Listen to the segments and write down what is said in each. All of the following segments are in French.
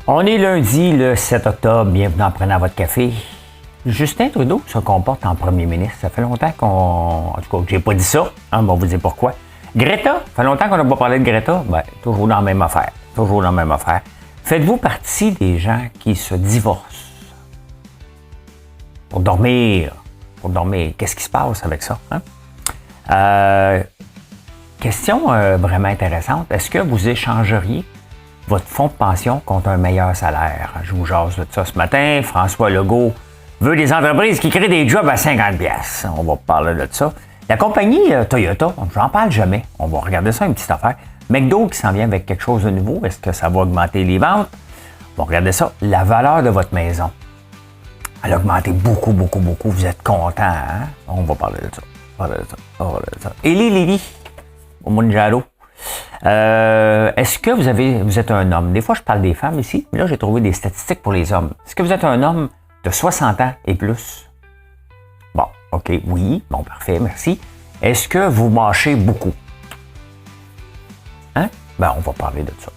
On est lundi, le 7 octobre. Bienvenue en prenant votre café. Justin Trudeau se comporte en premier ministre. Ça fait longtemps En tout cas, j'ai pas dit ça. On va vous dire pourquoi. Greta, ça fait longtemps qu'on n'a pas parlé de Greta. Ben, toujours dans la même affaire. Toujours dans la même affaire. Faites-vous partie des gens qui se divorcent? Pour dormir. Qu'est-ce qui se passe avec ça? Hein? Question vraiment intéressante. Est-ce que vous échangeriez votre fonds de pension contre un meilleur salaire? Je vous jase de ça ce matin. François Legault veut des entreprises qui créent des jobs à 50$. On va parler de ça. La compagnie Toyota, j'en parle jamais. On va regarder ça, une petite affaire. McDo qui s'en vient avec quelque chose de nouveau. Est-ce que ça va augmenter les ventes? On va regarder ça. La valeur de votre maison. Elle a augmenté beaucoup. Vous êtes content, hein? On va parler de ça. Élie Lévy, au Monjaro. Est-ce que vous êtes un homme? Des fois, je parle des femmes ici, mais là, j'ai trouvé des statistiques pour les hommes. Est-ce que vous êtes un homme de 60 ans et plus? Bon, OK, oui. Bon, parfait, merci. Est-ce que vous mâchez beaucoup? Hein? Ben, on va parler de ça.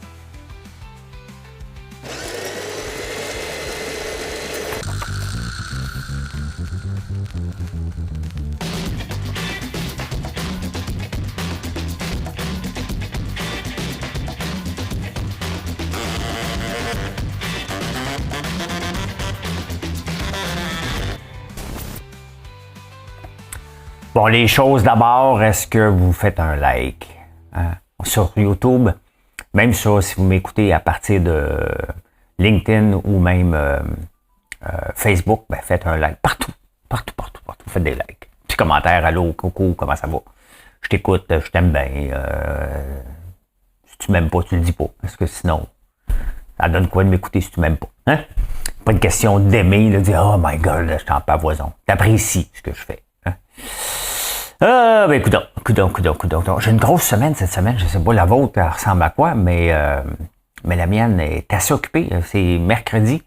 Bon, les choses d'abord, est-ce que vous faites un like? Hein? Sur YouTube, même ça, si vous m'écoutez à partir de LinkedIn ou même Facebook, ben faites un like partout. Faites des likes. Petit commentaire, allô, coucou, comment ça va? Je t'écoute, je t'aime bien. Si tu m'aimes pas, tu le dis pas. Parce que sinon, ça donne quoi de m'écouter si tu m'aimes pas? Hein? Pas une question d'aimer, de dire oh my god, je t'en pavoison. T'apprécies ce que je fais. Hein? Ben écoute. J'ai une grosse semaine cette semaine. Je sais pas la vôtre, elle ressemble à quoi, mais la mienne est assez occupée. C'est mercredi.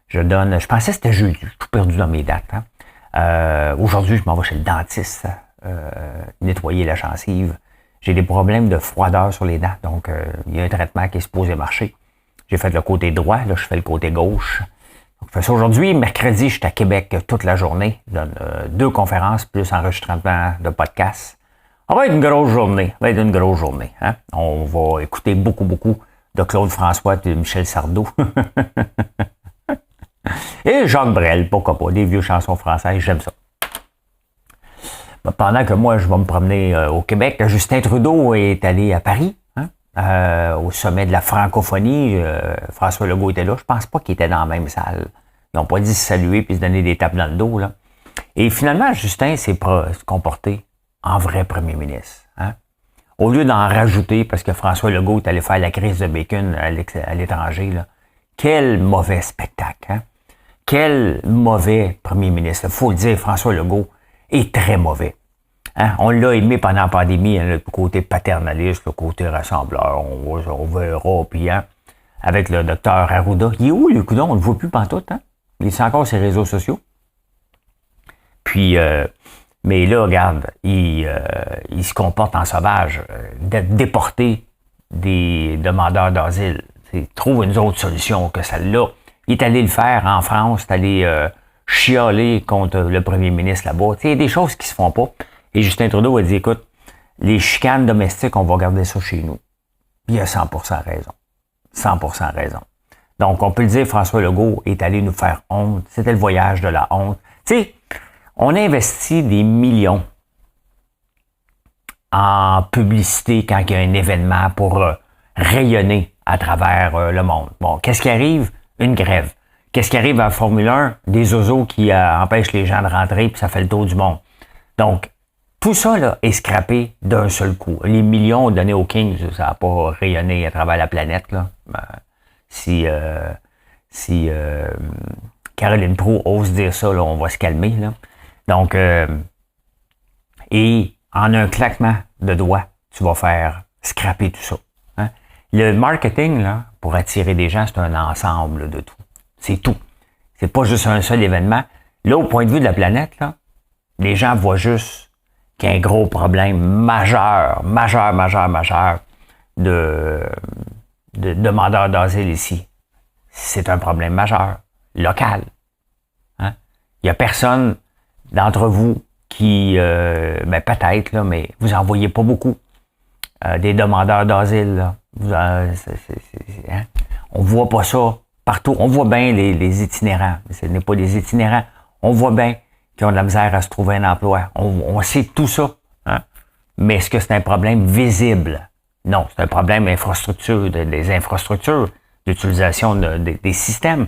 Je pensais que c'était jeudi. Je suis tout perdu dans mes dates. Hein. Aujourd'hui, je m'en vais chez le dentiste nettoyer la gencive. J'ai des problèmes de froideur sur les dents, donc il y a un traitement qui est supposé marcher. J'ai fait le côté droit, là je fais le côté gauche. Donc, je fais ça aujourd'hui. Mercredi, je suis à Québec toute la journée. Je donne 2 conférences plus enregistrement de podcasts. Ça va être une grosse journée. Hein? On va écouter beaucoup de Claude François et de Michel Sardou. Et Jacques Brel, pourquoi pas. Des vieux chansons françaises, j'aime ça. Pendant que moi, je vais me promener au Québec, Justin Trudeau est allé à Paris. Au sommet de la francophonie, François Legault était là. Je pense pas qu'il était dans la même salle. Ils n'ont pas dit se saluer puis se donner des tapes dans le dos. Là. Et finalement, Justin s'est comporté en vrai premier ministre. Hein? Au lieu d'en rajouter, parce que François Legault est allé faire la crise de bacon à l'étranger, là. Quel mauvais spectacle. Hein? Quel mauvais premier ministre. Il faut le dire, François Legault est très mauvais. Hein? On l'a aimé pendant la pandémie, hein, le côté paternaliste, le côté rassembleur, on verra, puis hein, avec le docteur Arruda. Il est où, le coudon? On ne le voit plus pantoute, hein? Il est encore sur les réseaux sociaux. Puis, mais là, regarde, il se comporte en sauvage, d'être déporté des demandeurs d'asile. Trouve une autre solution que celle-là. Il est allé le faire en France, il est allé chialer contre le premier ministre là-bas. Il y a des choses qui se font pas. Et Justin Trudeau a dit, écoute, les chicanes domestiques, on va garder ça chez nous. Il a 100% raison. 100% raison. Donc, on peut le dire, François Legault est allé nous faire honte. C'était le voyage de la honte. Tu sais, on investit des millions en publicité quand il y a un événement pour rayonner à travers le monde. Bon, qu'est-ce qui arrive? Une grève. Qu'est-ce qui arrive à la Formule 1? Des oiseaux qui empêchent les gens de rentrer, puis ça fait le tour du monde. Donc, tout ça là, est scrappé d'un seul coup. Les millions donnés aux Kings, ça n'a pas rayonné à travers la planète. Là. Si Caroline Proulx ose dire ça, là, on va se calmer. Là. Donc, et en un claquement de doigts, tu vas faire scraper tout ça. Hein? Le marketing, là, pour attirer des gens, c'est un ensemble de tout. C'est tout. C'est pas juste un seul événement. Là, au point de vue de la planète, là, les gens voient juste qu'il y a un gros problème majeur de demandeurs d'asile ici. c'est un problème majeur, local. Hein? Il n'y a personne d'entre vous qui, peut-être, là, mais vous n'en voyez pas beaucoup. Des demandeurs d'asile, là. Hein? On voit pas ça partout. On voit bien les itinérants. Ce n'est pas des itinérants. On voit bien qu'ils ont de la misère à se trouver un emploi. On sait tout ça. Hein? Mais est-ce que c'est un problème visible? Non, c'est un problème d'infrastructure, des infrastructures, d'utilisation des systèmes.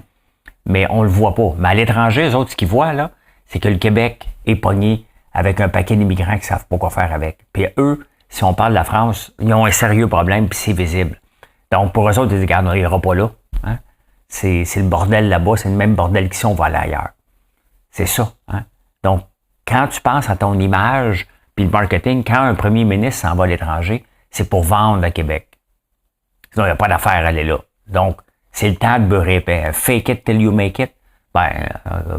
Mais on le voit pas. Mais à l'étranger, eux autres, ce qu'ils voient, là, c'est que le Québec est pogné avec un paquet d'immigrants qui savent pas quoi faire avec. Puis eux, si on parle de la France, ils ont un sérieux problème, puis c'est visible. Donc, pour eux autres, ils disent, regarde, on n'ira pas là. Hein? C'est le bordel là-bas, c'est le même bordel qu'ici, on va aller ailleurs. C'est ça. Hein? Donc, quand tu penses à ton image, puis le marketing, quand un premier ministre s'en va à l'étranger, c'est pour vendre à Québec. Sinon, il n'y a pas d'affaire à aller là. Donc, c'est le temps de beurrer. Fake it till you make it.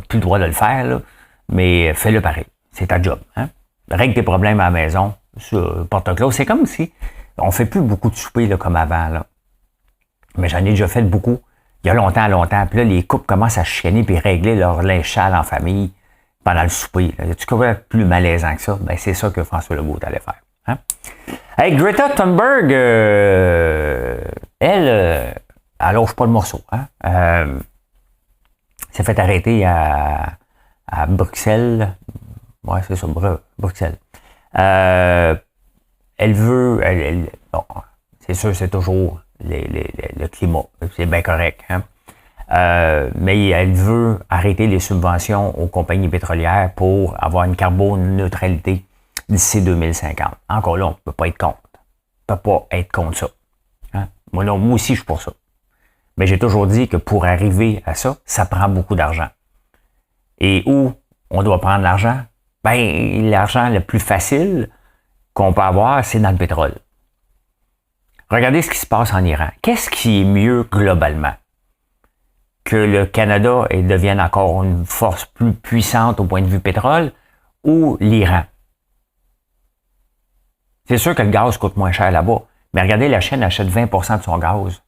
Plus le droit de le faire, là, mais fais-le pareil. C'est ta job. Hein? Règle tes problèmes à la maison, sur porte-close. C'est comme si on fait plus beaucoup de soupers là, comme avant. Là. Mais j'en ai déjà fait beaucoup. Il y a longtemps. Puis là, les couples commencent à chicaner puis régler leur linge sale en famille pendant le souper. Là. Tu trouves plus malaisant que ça? Ben, c'est ça que François Legault allait faire. Hein? Hey, Greta Thunberg, elle lâche pas le morceau. Hein? S'est fait arrêter à Bruxelles. Ouais, c'est ça, Bruxelles. Elle veut... bon, c'est sûr, c'est toujours le climat. C'est bien correct. Hein? Mais elle veut arrêter les subventions aux compagnies pétrolières pour avoir une carboneutralité d'ici 2050. Encore là, on ne peut pas être contre. On ne peut pas être contre ça. Hein? Moi aussi, je suis pour ça. Mais j'ai toujours dit que pour arriver à ça, ça prend beaucoup d'argent. Et où on doit prendre l'argent? Ben, l'argent le plus facile qu'on peut avoir, c'est dans le pétrole. Regardez ce qui se passe en Iran. Qu'est-ce qui est mieux globalement? Que le Canada devienne encore une force plus puissante au point de vue pétrole ou l'Iran? C'est sûr que le gaz coûte moins cher là-bas. Mais regardez, la Chine achète 20% de son gaz,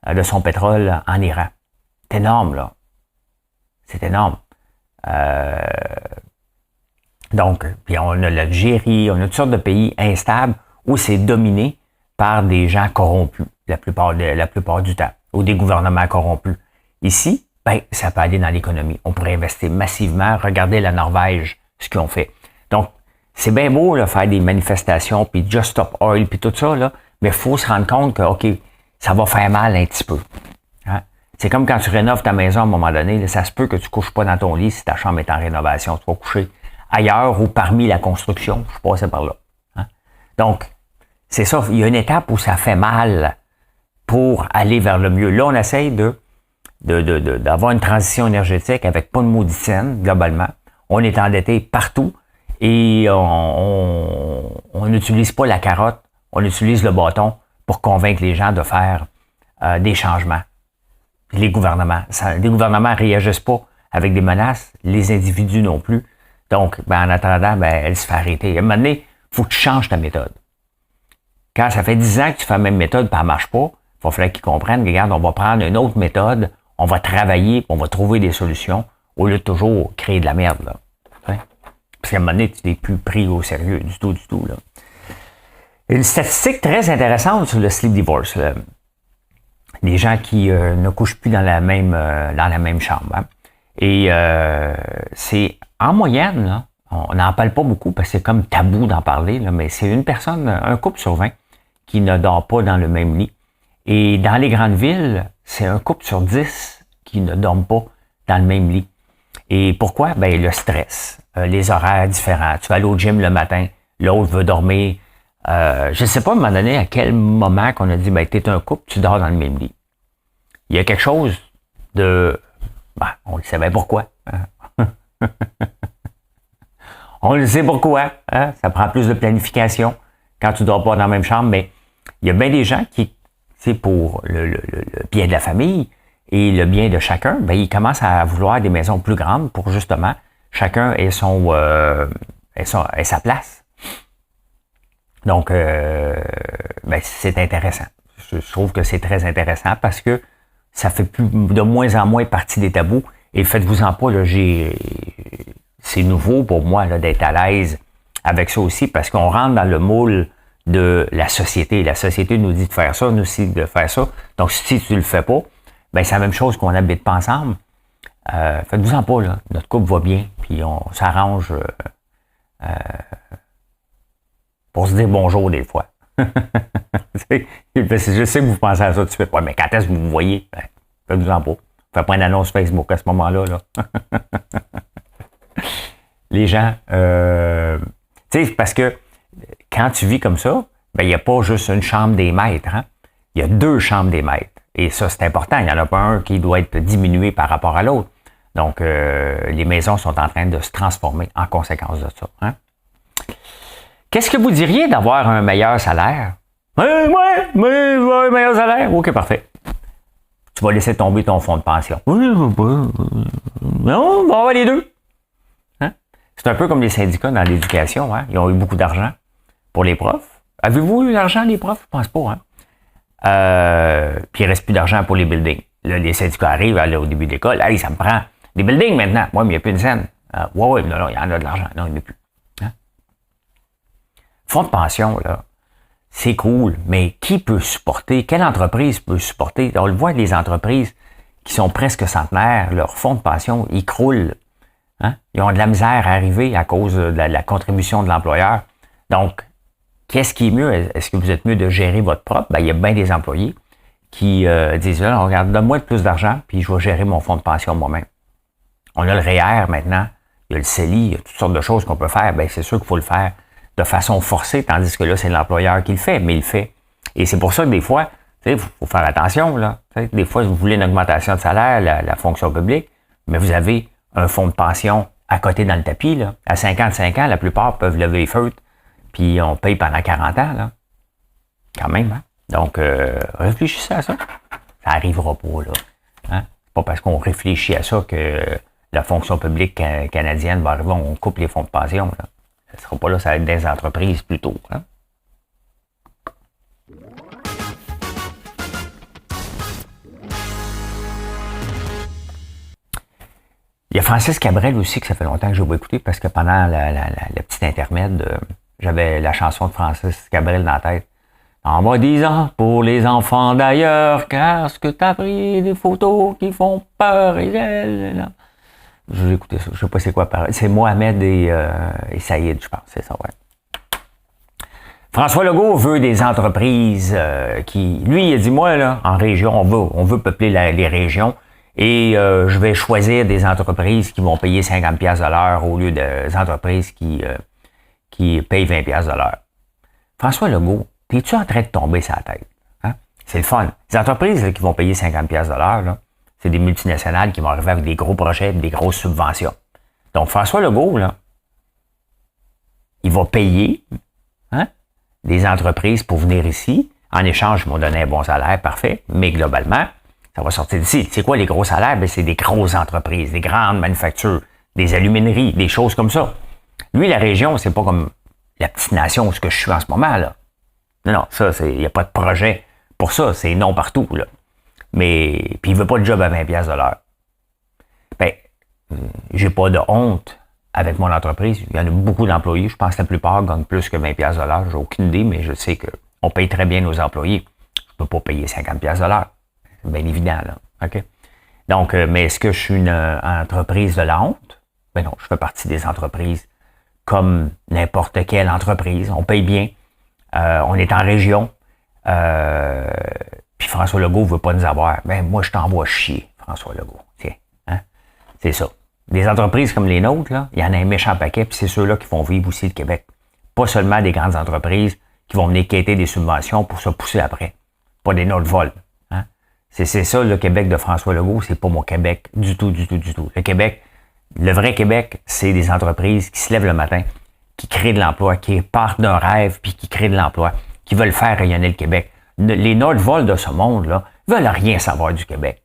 de son pétrole en Iran. C'est énorme, là. C'est énorme. Donc, puis on a l'Algérie, on a toutes sortes de pays instables où c'est dominé par des gens corrompus la plupart du temps, ou des gouvernements corrompus. Ici, ben, ça peut aller dans l'économie. On pourrait investir massivement. Regardez la Norvège, ce qu'ils ont fait. Donc, c'est bien beau là, faire des manifestations, puis Just Stop Oil, puis tout ça, là, mais il faut se rendre compte que, OK, ça va faire mal un petit peu. Hein? C'est comme quand tu rénoves ta maison à un moment donné, là, ça se peut que tu ne couches pas dans ton lit si ta chambre est en rénovation. Tu vas coucher ailleurs ou parmi la construction. Je suis passé par là. Hein? Donc, c'est ça. Il y a une étape où ça fait mal pour aller vers le mieux. Là, on essaye d'avoir une transition énergétique avec pas de maudite scène, globalement. On est endetté partout et on n'utilise pas la carotte, on utilise le bâton pour convaincre les gens de faire des changements. Les gouvernements ne réagissent pas avec des menaces, les individus non plus. Donc, en attendant, elle se fait arrêter. À un moment donné, il faut que tu changes ta méthode. Quand ça fait 10 ans que tu fais la même méthode et elle ne marche pas, il va falloir qu'ils comprennent, regarde, on va prendre une autre méthode, on va travailler, on va trouver des solutions, au lieu de toujours créer de la merde. Là. Hein? Parce qu'à un moment donné, tu n'es plus pris au sérieux du tout. Là. Une statistique très intéressante sur le sleep divorce. Là. Des gens qui ne couchent plus dans la même chambre. Hein? Et c'est en moyenne, là, on n'en parle pas beaucoup parce que c'est comme tabou d'en parler, là, mais c'est un couple sur 20 qui ne dort pas dans le même lit. Et dans les grandes villes, c'est un couple sur 10 qui ne dorment pas dans le même lit. Et pourquoi? Ben, le stress, les horaires différents. Tu vas aller au gym le matin, l'autre veut dormir. Je ne sais pas à un moment donné à quel moment qu'on a dit, ben, t'es un couple, tu dors dans le même lit. Il y a quelque chose de... on le savait pourquoi. Hein? On le sait pourquoi. Hein? Ça prend plus de planification quand tu ne dors pas dans la même chambre, mais il y a bien des gens qui, c'est pour le bien de la famille et le bien de chacun, ben, ils commencent à vouloir des maisons plus grandes pour justement chacun ait sa place. Donc, c'est intéressant. Je trouve que c'est très intéressant parce que ça fait plus, de moins en moins partie des tabous. Et faites-vous-en pas, là, c'est nouveau pour moi là, d'être à l'aise avec ça aussi, parce qu'on rentre dans le moule de la société. La société nous dit de faire ça, nous aussi de faire ça. Donc, si tu le fais pas, ben c'est la même chose qu'on n'habite pas ensemble. Faites-vous-en pas, là. Notre couple va bien, puis on s'arrange pour se dire bonjour des fois. Je sais que vous pensez à ça tout de suite. Ouais, mais quand est-ce que vous vous voyez? Ben, faites-vous-en pas. Faites pas une annonce Facebook à ce moment-là. Là. Les gens, tu sais, parce que quand tu vis comme ça, ben, il n'y a pas juste une chambre des maîtres. Hein? Il y a 2 chambres des maîtres. Et ça, c'est important. Il n'y en a pas un qui doit être diminué par rapport à l'autre. Donc, les maisons sont en train de se transformer en conséquence de ça. Hein? Qu'est-ce que vous diriez d'avoir un meilleur salaire? Ouais, mais je veux un meilleur salaire. OK, parfait. Tu vas laisser tomber ton fonds de pension. Oui, non, on va avoir les 2. Hein? C'est un peu comme les syndicats dans l'éducation. Hein? Ils ont eu beaucoup d'argent pour les profs. Avez-vous eu l'argent, les profs? Je pense pas. Hein? Puis il ne reste plus d'argent pour les buildings. Là, les syndicats arrivent là, au début de l'école. Hey, ça me prend des buildings maintenant. Oui, mais il n'y a plus une scène. Oui, non, il y en a de l'argent. Non, il n'y en a plus. Hein? Fonds de pension, là, c'est cool, mais qui peut supporter? Quelle entreprise peut supporter? On le voit, les entreprises qui sont presque centenaires, leur fonds de pension, ils croulent. Hein? Ils ont de la misère à arriver à cause de la contribution de l'employeur. Donc, qu'est-ce qui est mieux? Est-ce que vous êtes mieux de gérer votre propre? Ben, il y a bien des employés qui disent, là, regarde, donne-moi plus d'argent, puis je vais gérer mon fonds de pension moi-même. On a le REER maintenant, il y a le CELI, il y a toutes sortes de choses qu'on peut faire. Ben, c'est sûr qu'il faut le faire de façon forcée, tandis que là, c'est l'employeur qui le fait, mais il le fait. Et c'est pour ça que des fois, il faut faire attention. Là. Des fois, vous voulez une augmentation de salaire, la fonction publique, mais vous avez un fonds de pension à côté dans le tapis. Là. À 55 ans, la plupart peuvent lever les feutres, puis on paye pendant 40 ans. Là. Quand même. Hein? Donc, réfléchissez à ça. Ça n'arrivera pas. Là. Hein? C'est pas parce qu'on réfléchit à ça que la fonction publique canadienne va arriver, on coupe les fonds de pension. Là. Ça ne sera pas là, ça va être des entreprises plutôt. Hein? Il y a Francis Cabrel aussi, que ça fait longtemps que je vais écouter, parce que pendant le petit intermède, j'avais la chanson de Francis Cabrel dans la tête. Envoie 10 ans pour les enfants d'ailleurs, car ce que t'as pris des photos qui font peur et je vais écouter ça. Je sais pas c'est quoi pareil. C'est Mohamed et Saïd, je pense. C'est ça, ouais. François Legault veut des entreprises qui... Lui, il a dit, moi, là, en région, on veut peupler les régions et je vais choisir des entreprises qui vont payer 50$ de l'heure au lieu des entreprises qui payent 20$ de l'heure. François Legault, t'es-tu en train de tomber sa tête? Hein? C'est le fun. Les entreprises là, qui vont payer 50$ de l'heure, là, c'est des multinationales qui vont arriver avec des gros projets, des grosses subventions. Donc, François Legault, là, il va payer des entreprises pour venir ici. En échange, ils vont donner un bon salaire, parfait. Mais globalement, ça va sortir d'ici. C'est quoi les gros salaires? Ben, c'est des grosses entreprises, des grandes manufactures, des alumineries, des choses comme ça. Lui, la région, c'est pas comme la petite nation où je suis en ce moment, là. Non, ça, il n'y a pas de projet pour ça. C'est non partout, là. Mais, puis il veut pas de job à 20$ de l'heure. Ben, j'ai pas de honte avec mon entreprise. Il y en a beaucoup d'employés. Je pense que la plupart gagnent plus que 20$ de l'heure. J'ai aucune idée, mais je sais qu'on paye très bien nos employés. Je peux pas payer 50$ de l'heure. C'est bien évident, là. OK? Donc, mais est-ce que je suis une entreprise de la honte? Ben non, je fais partie des entreprises comme n'importe quelle entreprise. On paye bien. On est en région. Puis François Legault veut pas nous avoir. Ben, moi, je t'envoie chier, François Legault. Tiens, hein? C'est ça. Des entreprises comme les nôtres, là, il y en a un méchant paquet, puis c'est ceux-là qui font vivre aussi le Québec. Pas seulement des grandes entreprises qui vont venir quêter des subventions pour se pousser après. Pas des notes vol. Hein? C'est ça, le Québec de François Legault, c'est pas mon Québec du tout. Le Québec, le vrai Québec, c'est des entreprises qui se lèvent le matin, qui créent de l'emploi, qui partent d'un rêve, puis qui créent de l'emploi, qui veulent faire rayonner le Québec. Les Nord-Vol de ce monde-là veulent rien savoir du Québec.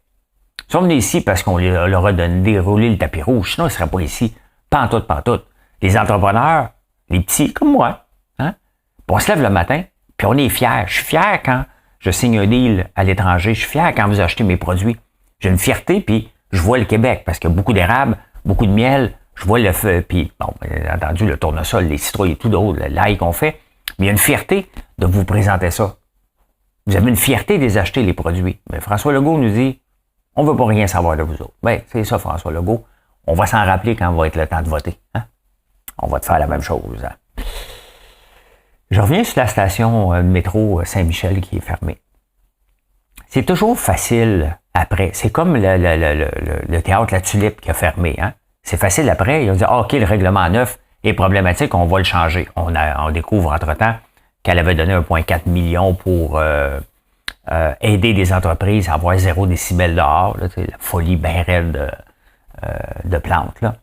Ils sont venus ici parce qu'on leur a déroulé le tapis rouge. Sinon, ils ne seraient pas ici. Pantoute. Les entrepreneurs, les petits comme moi, hein? On se lève le matin, puis on est fiers. Je suis fier quand Je signe un deal à l'étranger. Je suis fier quand vous achetez mes produits. J'ai une fierté, puis je vois le Québec, parce qu'il y a beaucoup d'érables, beaucoup de miel. Je vois le feu, puis bon, bien entendu, le tournesol, les citrouilles et tout d'autre, l'ail qu'on fait. Mais il y a une fierté de vous présenter ça. Vous avez une fierté de les acheter, les produits. Mais François Legault nous dit, on ne veut pas rien savoir de vous autres. Ben, c'est ça, François Legault. On va s'en rappeler quand va être le temps de voter. Hein? On va te faire la même chose. Hein? Je reviens sur la station de métro Saint-Michel qui est fermée. C'est toujours facile après. C'est comme le théâtre La Tulipe qui a fermé. Hein? C'est facile après. Ils ont dit, OK, le règlement 9 est problématique, on va le changer. On découvre entre-temps qu'elle avait donné 1,4 million pour aider des entreprises à avoir 0 décibel dehors. Là, la folie bien raide de plantes. Là.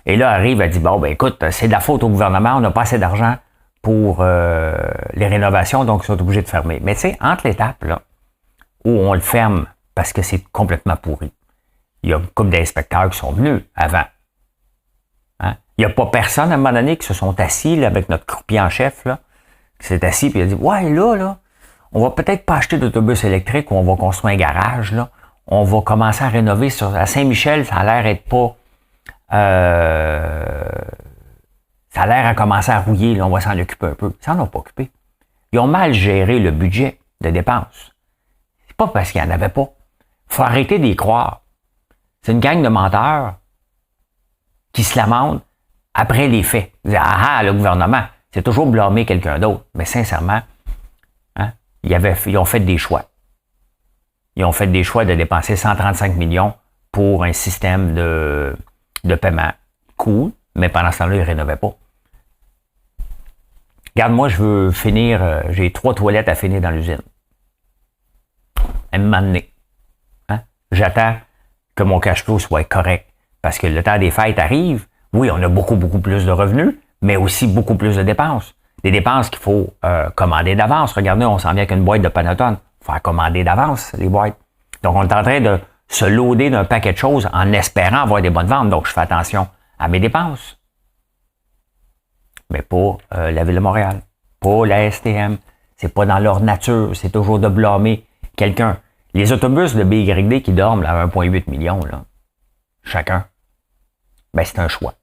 Et là, arrive, elle dit, bon, ben écoute, c'est de la faute au gouvernement, on n'a pas assez d'argent pour les rénovations, donc ils sont obligés de fermer. Mais tu sais, entre l'étape, là, où on le ferme parce que c'est complètement pourri, il y a une couple d'inspecteurs qui sont venus avant. Hein? Il n'y a pas personne, à un moment donné, qui se sont assis là, avec notre croupier en chef, là, qui s'est assis et a dit, ouais, là, on va peut-être pas acheter d'autobus électriques ou on va construire un garage, là. On va commencer à rénover à Saint-Michel, ça a l'air d'être pas... ça a l'air à commencer à rouiller, là, on va s'en occuper un peu. Ils s'en ont pas occupé. Ils ont mal géré le budget de dépenses. C'est pas parce qu'il n'y en avait pas. Il faut arrêter d'y croire. C'est une gang de menteurs qui se lamentent après les faits. Ils disent, le gouvernement, c'est toujours blâmer quelqu'un d'autre. Mais sincèrement, hein, ils ont fait des choix. Ils ont fait des choix de dépenser 135 millions pour un système de paiement. Cool, mais pendant ce temps-là, ils ne rénovaient pas. Regarde, moi, je veux finir, j'ai 3 toilettes à finir dans l'usine. À un moment donné. Hein? J'attends que mon cash flow soit correct. Parce que le temps des fêtes arrive. Oui, on a beaucoup, beaucoup plus de revenus, mais aussi beaucoup plus de dépenses. Des dépenses qu'il faut commander d'avance. Regardez, on s'en vient avec une boîte de Panettone. Il faut faire commander d'avance, les boîtes. Donc, on est en train de se loader d'un paquet de choses en espérant avoir des bonnes ventes. Donc, je fais attention à mes dépenses. Mais pas la Ville de Montréal. Pas la STM. C'est pas dans leur nature. C'est toujours de blâmer quelqu'un. Les autobus de BYD qui dorment là, à 1,8 million, là, chacun, ben c'est un choix.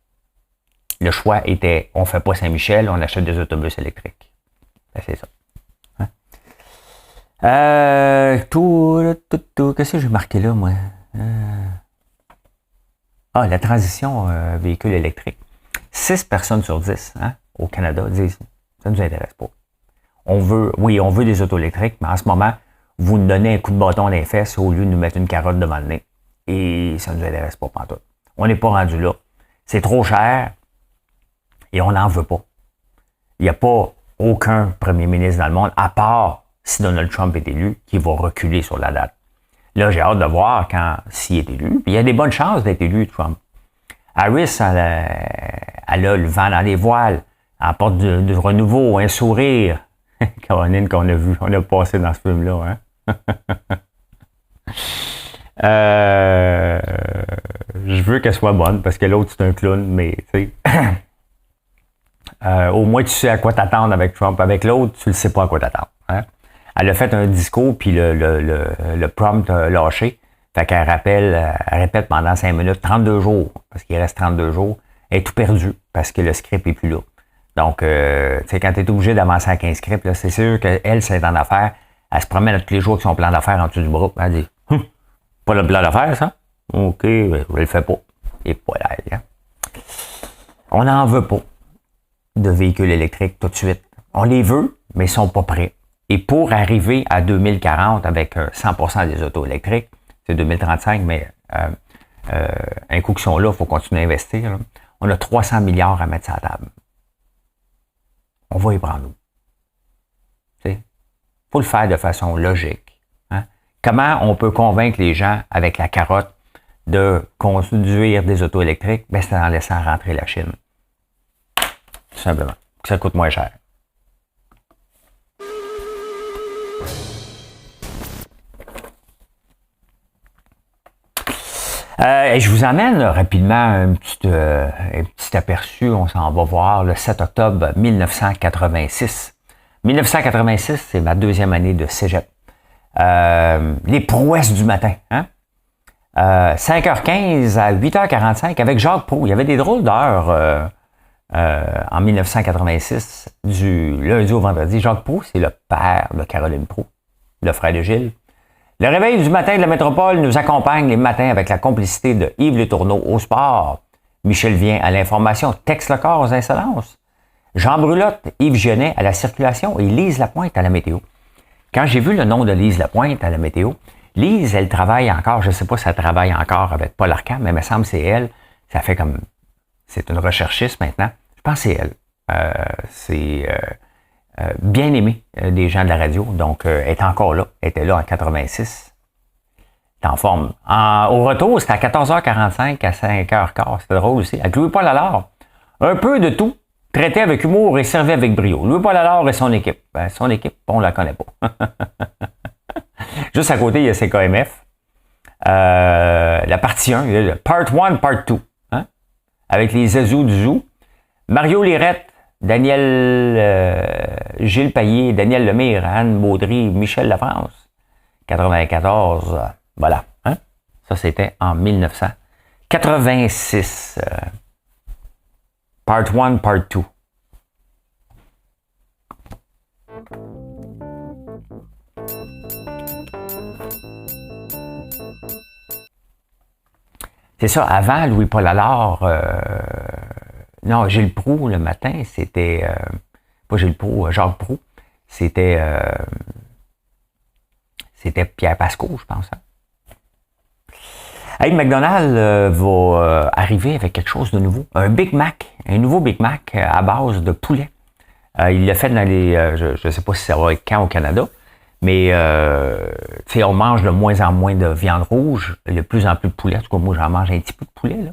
Le choix était, on fait pas Saint-Michel, on achète des autobus électriques. Ben, c'est ça. Hein? Qu'est-ce que j'ai marqué là, moi? La transition véhicule électrique. 6 personnes sur 10 hein, au Canada disent, ça ne nous intéresse pas. On veut des autos électriques, mais en ce moment, vous nous donnez un coup de bâton dans les fesses au lieu de nous mettre une carotte devant le nez. Et ça ne nous intéresse pas pantoute. On n'est pas rendu là. C'est trop cher et on n'en veut pas. Il n'y a pas aucun premier ministre dans le monde, à part si Donald Trump est élu, qui va reculer sur la date. Là, j'ai hâte de voir s'il est élu. Puis il y a des bonnes chances d'être élu, Trump. Harris, elle a le vent dans les voiles. Elle apporte du renouveau, un sourire. Caroline qu'on a vu, on a passé dans ce film-là. Hein? Je veux qu'elle soit bonne parce que l'autre c'est un clown, mais tu sais, au moins tu sais à quoi t'attendre avec Trump. Avec l'autre, tu ne sais pas à quoi t'attendre. Hein? Elle a fait un discours puis le prompt a lâché. Fait qu'elle répète pendant 5 minutes, 32 jours, parce qu'il reste 32 jours, elle est tout perdue parce que le script est plus là. Donc, tu sais, quand tu es obligé d'avancer à 15 scripts, là, c'est sûr qu'elle, c'est en affaires. Elle se promène tous les jours avec son plan d'affaires en dessous du bras. Elle dit, pas le plan d'affaires, ça? OK, je le fais pas. Et voilà. Hein? On n'en veut pas de véhicules électriques tout de suite. On les veut, mais ils sont pas prêts. Et pour arriver à 2040 avec 100% des autos électriques, c'est 2035, mais un coup qu'ils sont là, il faut continuer à investir. Là. On a 300 milliards à mettre sur la table. On va y prendre nous. Il faut le faire de façon logique. Hein? Comment on peut convaincre les gens avec la carotte de conduire des autos électriques? Ben, c'est en laissant rentrer la Chine. Tout simplement. Ça coûte moins cher. Je vous amène rapidement un petit aperçu. On s'en va voir le 7 octobre 1986. 1986, c'est ma 2e année de cégep. Les prouesses du matin. Hein? 5h15 à 8h45 avec Jacques Proulx. Il y avait des drôles d'heures en 1986, du lundi au vendredi. Jacques Proulx, c'est le père de Caroline Proulx, le frère de Gilles. Le réveil du matin de la métropole nous accompagne les matins avec la complicité de Yves Le Tourneau au sport. Michel Vien à l'information, Tex Lecor aux insolences. Jean Brulotte, Yves Genet à la circulation et Lise Lapointe à la météo. Quand j'ai vu le nom de Lise Lapointe à la météo, Lise, elle travaille encore, je ne sais pas si elle travaille encore avec Paul Arcand, mais il me semble que c'est elle. Ça fait comme, c'est une recherchiste maintenant. Je pense que c'est elle. C'est bien aimée des gens de la radio, donc elle est encore là. Elle était là en 86. Elle est en forme. Au retour, c'était à 14h45 à 5h15. C'était drôle aussi. Avec Louis-Paul Allard. Un peu de tout, traité avec humour et servi avec brio. Louis-Paul Allard et son équipe. Ben, son équipe, on la connaît pas. Juste à côté, il y a CKMF. La partie 1, il y a le Part 1, Part 2. Hein? Avec les Zazous du Zoo. Mario Lirette, Daniel Gilles Payet, Daniel Lemire, Anne Baudry, Michel Lafrance. 94, voilà. Hein? Ça, c'était en 1986. Part 1, Part 2. C'est ça, avant Louis-Paul Allard, non, Gilles Proulx le matin, c'était, pas Gilles Proulx, Jacques Proulx, c'était Pierre Pascot, je pense. Hein? Hey, McDonald's va arriver avec quelque chose de nouveau, un Big Mac, un nouveau Big Mac à base de poulet. Il l'a fait dans les, je ne sais pas si ça va être quand au Canada, mais on mange de moins en moins de viande rouge, de plus en plus de poulet. En tout cas, moi, j'en mange un petit peu de poulet. Là.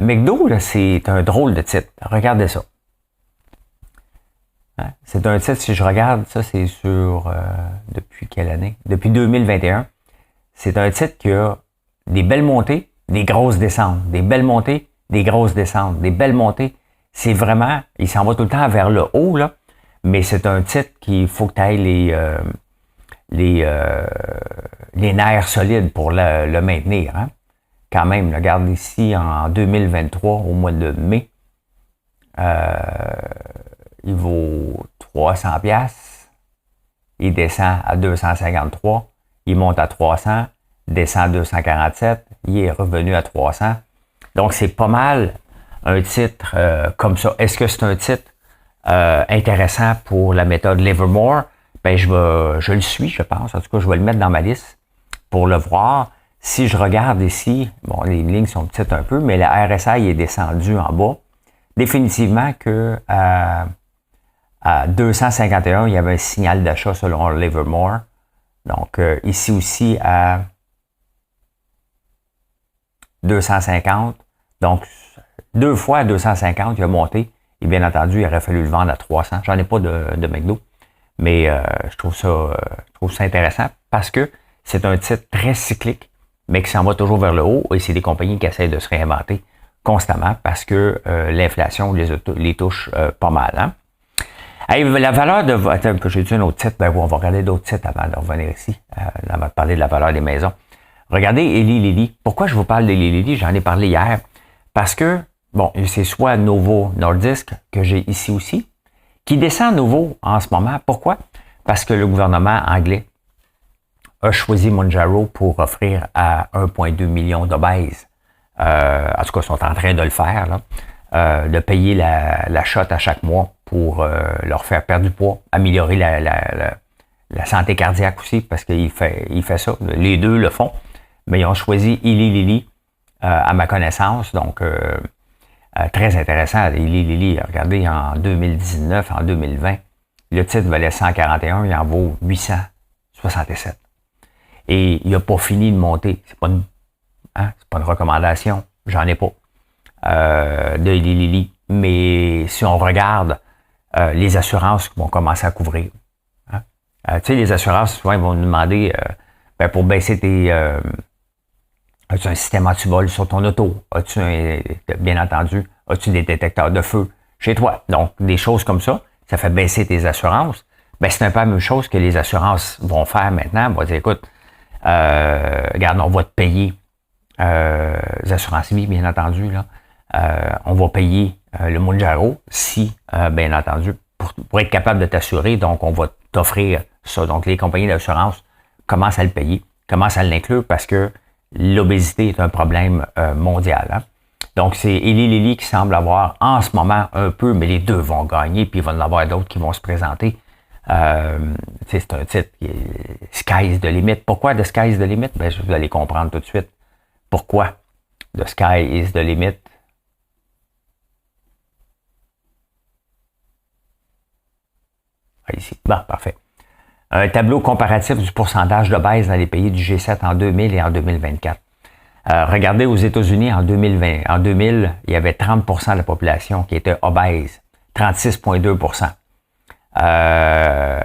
McDo, là, c'est un drôle de titre. Regardez ça. Hein? C'est un titre, si je regarde, ça, c'est sur... depuis quelle année? Depuis 2021. C'est un titre qui a des belles montées, des grosses descentes. Des belles montées, des grosses descentes. Des belles montées. C'est vraiment... Il s'en va tout le temps vers le haut, là. Mais c'est un titre qu'il faut que tu ailles les nerfs solides pour le maintenir. Hein? Quand même, regarde ici, en 2023, au mois de mai, il vaut 300 piastres. Il descend à 253. Il monte à 300. Descend à 247. Il est revenu à 300. Donc, c'est pas mal un titre comme ça. Est-ce que c'est un titre intéressant pour la méthode Livermore? Ben, je le suis, je pense. En tout cas, je vais le mettre dans ma liste pour le voir. Si je regarde ici, bon, les lignes sont petites un peu, mais la RSI est descendue en bas. Définitivement que à 251, il y avait un signal d'achat selon Livermore. Donc, ici aussi à 250. Donc, 2 fois à 250, il a monté. Et bien entendu, il aurait fallu le vendre à 300. J'en ai pas de McDo. Mais je trouve ça intéressant parce que c'est un titre très cyclique, mais qui s'en va toujours vers le haut. Et c'est des compagnies qui essaient de se réinventer constamment parce que l'inflation les touche pas mal. Hein? Hey, la valeur de... Attends, j'ai dit un autre titre. Ben, on va regarder d'autres titres avant de revenir ici. Avant de parler de la valeur des maisons. Regardez Eli Lilly. Pourquoi je vous parle d'Eli Lilly? J'en ai parlé hier. Parce que, bon, c'est soit Novo Nordisk que j'ai ici aussi, qui descend nouveau en ce moment. Pourquoi? Parce que le gouvernement anglais a choisi Mounjaro pour offrir à 1,2 million d'obèses. En tout cas, ils sont en train de le faire, là, de payer la shot à chaque mois pour leur faire perdre du poids, améliorer la santé cardiaque aussi, parce qu'il fait ça. Les deux le font. Mais ils ont choisi Eli Lilly, à ma connaissance. Donc, très intéressant. Eli Lilly, regardez, en 2019, en 2020, le titre valait 141, il en vaut 867. Et il n'a pas fini de monter. C'est pas une recommandation, j'en ai pas de Eli Lilly. Mais si on regarde les assurances vont commencer à couvrir. Hein? Tu sais, les assurances, souvent, ils vont nous demander pour baisser tes... as-tu un système anti-vol sur ton auto? Bien entendu, as-tu des détecteurs de feu chez toi? Donc, des choses comme ça, ça fait baisser tes assurances. Ben, c'est un peu la même chose que les assurances vont faire maintenant. On va dire, écoute, regarde, on va te payer, les assurances vie, bien entendu, là. On va payer le Mounjaro si, bien entendu, pour être capable de t'assurer, donc on va t'offrir ça. Donc, les compagnies d'assurance commencent à le payer, commencent à l'inclure parce que l'obésité est un problème mondial. Hein? Donc, c'est Eli Lilly qui semble avoir en ce moment un peu, mais les deux vont gagner, puis il va y en avoir d'autres qui vont se présenter. C'est un titre, Sky is the limit. Pourquoi The Sky is the limit? Ben, vous allez comprendre tout de suite. Pourquoi The Sky is the limit? Ici. Bon, parfait. Un tableau comparatif du pourcentage d'obèses dans les pays du G7 en 2000 et en 2024. Regardez aux États-Unis en 2020. En 2000, il y avait 30% de la population qui était obèse. 36,2%.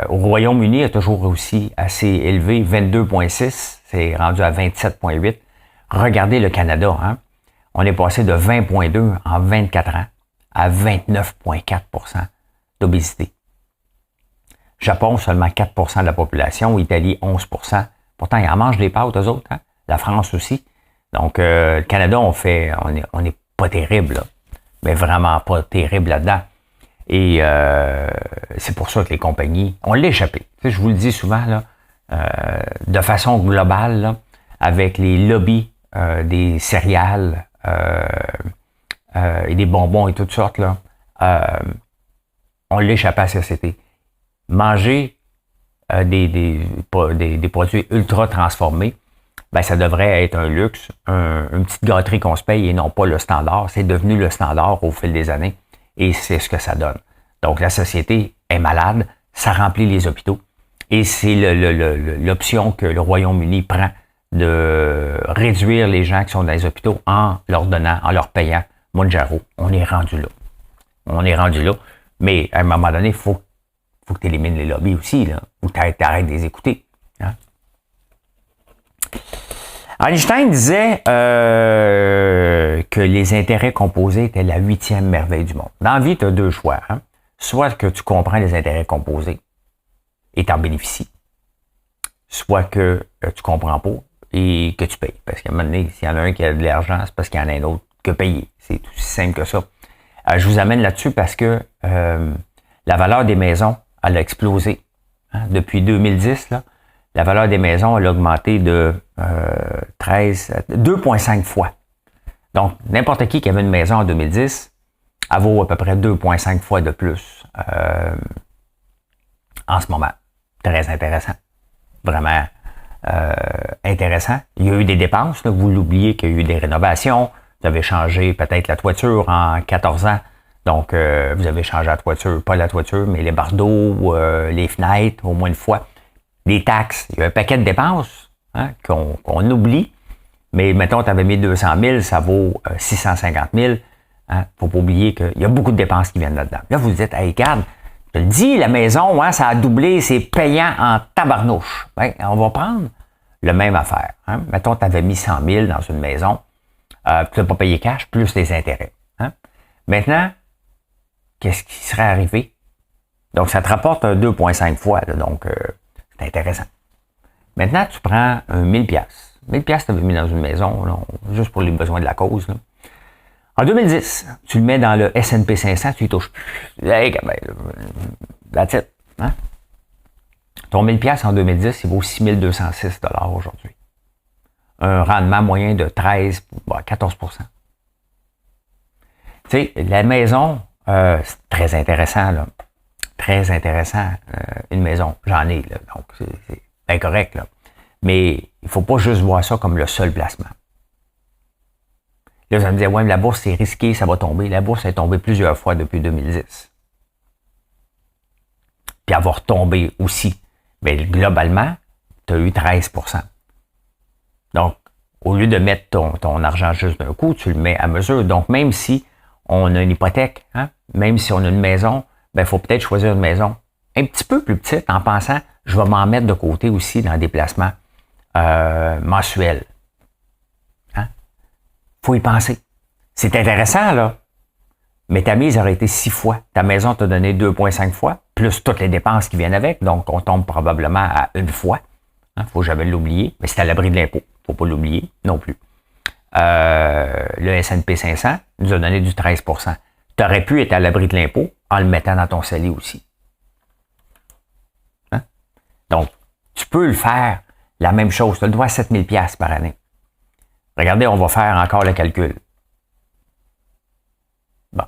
Au Royaume-Uni, il est toujours aussi assez élevé. 22,6%. C'est rendu à 27,8%. Regardez le Canada. Hein? On est passé de 20,2% en 24 ans à 29,4% d'obésité. Japon, seulement 4% de la population. Italie, 11%. Pourtant, ils en mangent des pâtes, eux autres. Hein? La France aussi. Donc, le Canada, on est pas terrible, là. Mais vraiment pas terrible là-dedans. Et c'est pour ça que les compagnies, on l'a échappé. Tu sais, je vous le dis souvent, là, de façon globale, là, avec les lobbies des céréales et des bonbons et toutes sortes, là, on l'a échappé à la société. Manger des produits ultra transformés, ben ça devrait être un luxe, une petite gâterie qu'on se paye et non pas le standard. C'est devenu le standard au fil des années et c'est ce que ça donne. Donc la société est malade, ça remplit les hôpitaux et c'est l'option que le Royaume-Uni prend de réduire les gens qui sont dans les hôpitaux en leur donnant, en leur payant Mounjaro. On est rendu là. On est rendu là. Mais à un moment donné, il faut que tu élimines les lobbies aussi, là, ou tu arrêtes de les écouter. Hein? Einstein disait que les intérêts composés étaient la 8e merveille du monde. Dans la vie, tu as deux choix. Hein? Soit que tu comprends les intérêts composés et t'en bénéficies, soit que tu comprends pas et que tu payes. Parce qu'à un moment donné, s'il y en a un qui a de l'argent, c'est parce qu'il y en a un autre que payer. C'est aussi simple que ça. Je vous amène là-dessus parce que la valeur des maisons, elle a explosé. Hein? Depuis 2010, là, la valeur des maisons, elle a augmenté de 2,5 fois. Donc, n'importe qui avait une maison en 2010, elle vaut à peu près 2,5 fois de plus en ce moment. Très intéressant. Vraiment intéressant. Il y a eu des dépenses, là, vous l'oubliez qu'il y a eu des rénovations. Vous avez changé peut-être la toiture en 14 ans. Donc, vous avez changé la toiture, pas la toiture, mais les bardeaux, les fenêtres, au moins une fois. Les taxes, il y a un paquet de dépenses hein, qu'on oublie. Mais mettons, tu avais mis 200 000, ça vaut 650 000. Hein, faut pas oublier qu'il y a beaucoup de dépenses qui viennent là-dedans. Là, vous vous dites, hey, regarde, je te le dis, la maison, hein, ça a doublé, c'est payant en tabarnouche. Ben, on va prendre le même affaire. Hein. Mettons, tu avais mis 100 000 dans une maison, tu n'as pas payé cash, plus les intérêts. Hein. Maintenant, qu'est-ce qui serait arrivé? Donc, ça te rapporte un 2,5 fois. Là, donc, c'est intéressant. Maintenant, tu prends un 1000 piastres. 1000 piastres, tu avais mis dans une maison, là, juste pour les besoins de la cause. Là. En 2010, tu le mets dans le S&P 500, tu y touches plus. Hey, ben, that's it. Hein? Ton 1000 piastres en 2010, il vaut 6206 $ aujourd'hui. Un rendement moyen de 14 %. Tu sais, la maison, c'est très intéressant, là. Très intéressant, une maison. J'en ai, là. Donc, c'est bien correct, là. Mais il ne faut pas juste voir ça comme le seul placement. Là, vous allez me dire, ouais, mais la bourse, c'est risqué, ça va tomber. La bourse est tombée plusieurs fois depuis 2010. Puis elle va retomber aussi. Mais globalement, tu as eu 13 %. Donc, au lieu de mettre ton argent juste d'un coup, tu le mets à mesure. Donc, même si on a une hypothèque, hein, même si on a une maison, ben, il faut peut-être choisir une maison un petit peu plus petite en pensant, je vais m'en mettre de côté aussi dans des placements mensuels. Hein? Faut y penser. C'est intéressant, là. Mais ta mise aurait été 6 fois. Ta maison t'a donné 2,5 fois, plus toutes les dépenses qui viennent avec. Donc, on tombe probablement à 1 fois. Faut jamais l'oublier. Mais c'est à l'abri de l'impôt. Faut pas l'oublier non plus. Le S&P 500 nous a donné du 13 %. Tu aurais pu être à l'abri de l'impôt en le mettant dans ton CELI aussi. Hein? Donc, tu peux le faire. La même chose. Tu as le droit à 7 000 $ par année. Regardez, on va faire encore le calcul. Bon.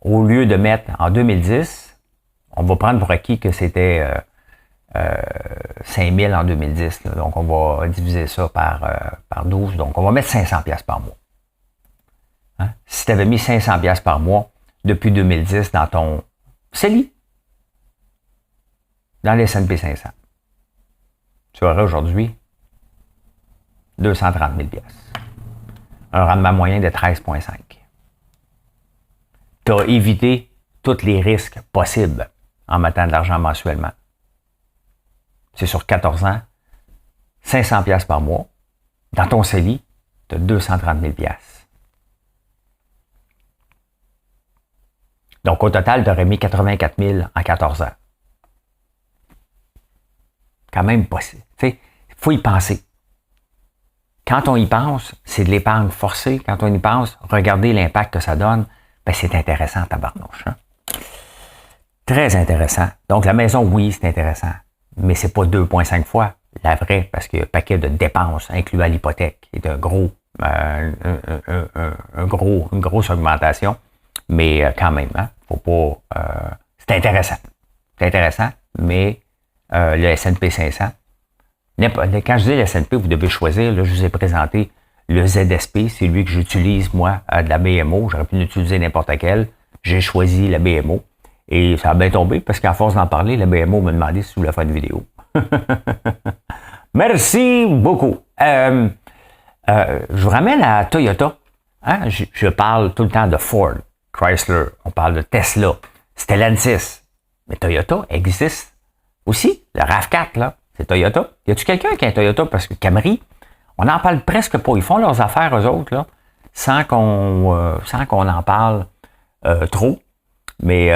Au lieu de mettre en 2010, on va prendre pour acquis que c'était 5 000 en 2010. Là. Donc, on va diviser ça par 12. Donc, on va mettre 500 $ par mois. Hein? Si tu avais mis 500 $ par mois depuis 2010 dans ton CELI, dans les S&P 500, tu aurais aujourd'hui 230 000 $. Un rendement moyen de 13,5. Tu as évité tous les risques possibles en mettant de l'argent mensuellement. C'est sur 14 ans, 500 $ par mois. Dans ton CELI, tu as 230 000 $. Donc, au total, tu aurais mis 84 000 en 14 ans. Quand même possible. Tu sais, il faut y penser. Quand on y pense, c'est de l'épargne forcée. Quand on y pense, regardez l'impact que ça donne. Ben, c'est intéressant, tabarnouche. Hein? Très intéressant. Donc, la maison, oui, c'est intéressant. Mais c'est pas 2,5 fois la vraie, parce qu'il y a un paquet de dépenses, incluant l'hypothèque, qui est une grosse augmentation. Mais quand même, hein, faut pas. C'est intéressant. C'est intéressant, mais le S&P 500. Quand je dis le S&P, vous devez choisir. Là, je vous ai présenté le ZSP, c'est lui que j'utilise, moi, de la BMO. J'aurais pu l'utiliser n'importe quel. J'ai choisi la BMO. Et ça a bien tombé, parce qu'à force d'en parler, la BMO m'a demandé si je voulais faire une vidéo. Merci beaucoup. Je vous ramène à Toyota. Hein? Je parle tout le temps de Ford, Chrysler, on parle de Tesla, Stellantis. Mais Toyota existe aussi. Le RAV4, là, c'est Toyota. Y a-tu quelqu'un qui a un Toyota? Parce que Camry, on n'en parle presque pas. Ils font leurs affaires, eux autres, là, sans qu'on en parle trop. Mais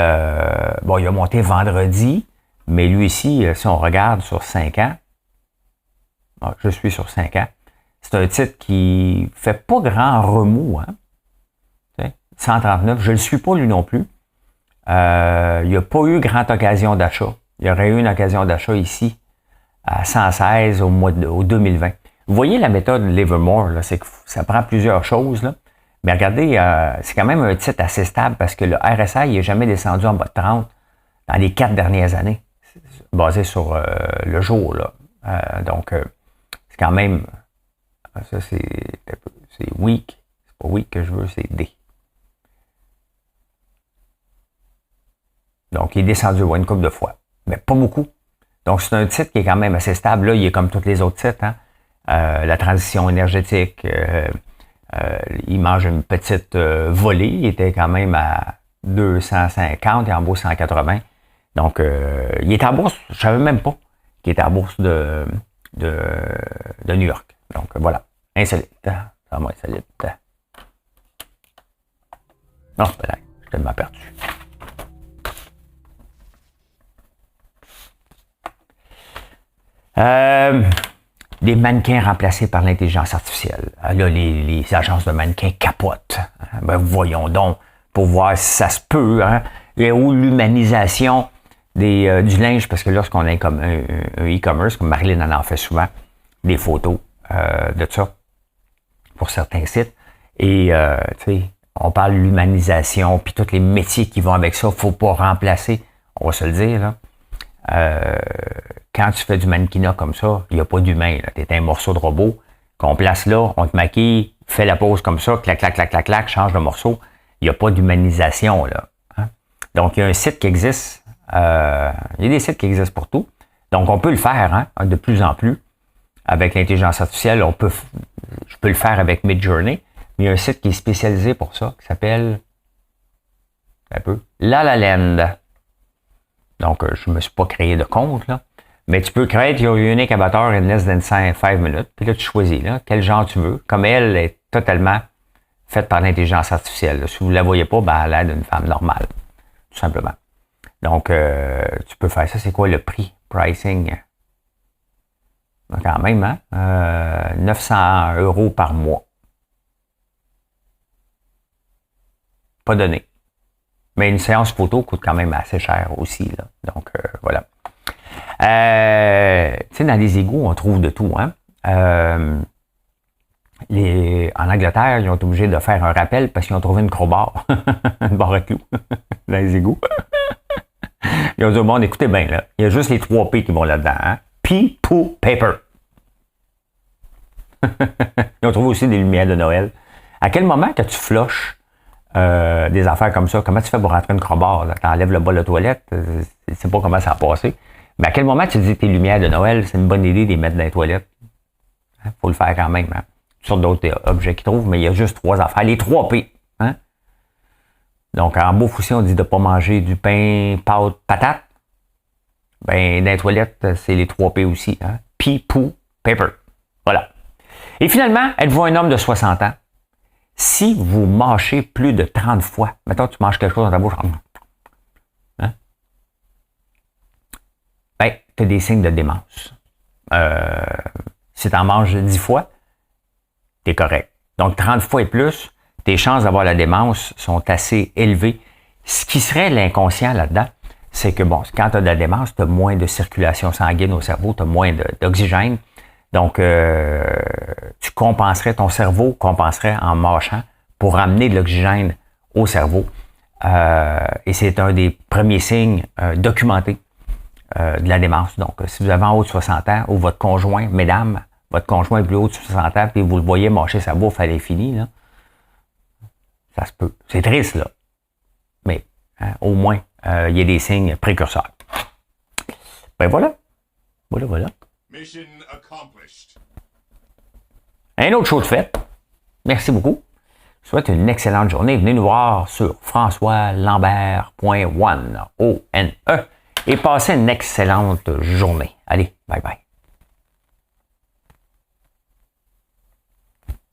bon, il a monté vendredi, mais lui ici, si on regarde sur 5 ans, je suis sur 5 ans, c'est un titre qui fait pas grand remous. Hein? 139, je ne le suis pas lui non plus. Il n'y a pas eu grande occasion d'achat. Il y aurait eu une occasion d'achat ici à 116 au 2020. Vous voyez la méthode Livermore, là, c'est que ça prend plusieurs choses, là. Mais regardez, c'est quand même un titre assez stable parce que le RSI n'est jamais descendu en bas de 30 dans les 4 dernières années, basé sur le jour. Là. Donc, c'est quand même... Ça, c'est week. C'est pas week que je veux, c'est D. Donc, il est descendu une couple de fois, mais pas beaucoup. Donc, c'est un titre qui est quand même assez stable. Là, il est comme tous les autres titres. Hein? La transition énergétique... il mange une petite volée. Il était quand même à 250 et en bourse 180. Donc, il est en bourse. Je ne savais même pas qu'il était en bourse de New York. Donc, voilà. Insolite. Vraiment insolite. Non, c'est pas là. Je suis tellement perdu. Des mannequins remplacés par l'intelligence artificielle. Là, les agences de mannequins capotent. Ben, voyons donc, pour voir si ça se peut. Hein? Ou l'humanisation du linge, parce que lorsqu'on a comme un e-commerce, comme Marilyn en fait souvent, des photos de ça pour certains sites. Et, tu sais, on parle de l'humanisation, puis tous les métiers qui vont avec ça, faut pas remplacer, on va se le dire, là. Quand tu fais du mannequinat comme ça, il n'y a pas d'humain. Tu es un morceau de robot qu'on place là, on te maquille, fais la pose comme ça, clac, clac, clac, clac, clac, change de morceau. Il n'y a pas d'humanisation, là. Hein? Donc, il y a un site qui existe. Il y a des sites qui existent pour tout. Donc, on peut le faire, hein, de plus en plus. Avec l'intelligence artificielle, je peux le faire avec Midjourney. Mais il y a un site qui est spécialisé pour ça, qui s'appelle La La Land. Donc, je ne me suis pas créé de compte, là. Mais tu peux créer your unique avatar in less than 5 minutes. Puis là, tu choisis là, quel genre tu veux. Comme elle est totalement faite par l'intelligence artificielle. Si vous ne la voyez pas, ben, elle a l'air d'une femme normale, tout simplement. Donc, tu peux faire ça. C'est quoi le prix? Pricing? Quand même, hein? 900 € par mois. Pas donné. Mais une séance photo coûte quand même assez cher aussi, là. Donc, voilà. Tu sais, dans les égouts, on trouve de tout, hein? En Angleterre, ils ont été obligés de faire un rappel parce qu'ils ont trouvé une crowbar, une barre à clous dans les égouts. Ils ont dit au monde, écoutez bien, là, il y a juste les 3 P qui vont là-dedans, hein? Pee, poo, paper. Ils ont trouvé aussi des lumières de Noël. À quel moment que tu flushes des affaires comme ça, comment tu fais pour rentrer une crowbar? Tu enlèves le bol de toilette, je ne sais pas comment ça a passé. Mais à quel moment tu dis que tes lumières de Noël, c'est une bonne idée de les mettre dans les toilettes? Il faut le faire quand même. Hein? Toutes sortes d'autres objets qu'ils trouvent, mais il y a juste 3 affaires. Les 3 P. Hein? Donc, en bouffe aussi, on dit de ne pas manger du pain, pâte, patate. Ben, dans les toilettes, c'est les 3 P aussi. Hein? Pee, poo, paper. Voilà. Et finalement, êtes-vous un homme de 60 ans? Si vous mâchez plus de 30 fois, mettons tu manges quelque chose dans ta bouche, hein? Ben, tu as des signes de démence. Si tu en manges 10 fois, tu es correct. Donc, 30 fois et plus, tes chances d'avoir la démence sont assez élevées. Ce qui serait l'inconscient là-dedans, c'est que, bon, quand tu as de la démence, tu as moins de circulation sanguine au cerveau, tu as moins d'oxygène. Donc, ton cerveau compenserait en mâchant pour ramener de l'oxygène au cerveau. Et c'est un des premiers signes documentés de la démence. Donc, si vous avez en haut de 60 ans ou votre conjoint, mesdames, votre conjoint est plus haut de 60 ans puis vous le voyez mâcher sa bouffe à l'infini, là, ça se peut. C'est triste, là. Mais au moins, il y a des signes précurseurs. Ben voilà. Voilà. Mission accomplished. Un autre show de fête. Merci beaucoup. Je vous souhaite une excellente journée. Venez nous voir sur françoislambert.one, O-N-E, et passez une excellente journée. Allez, bye bye.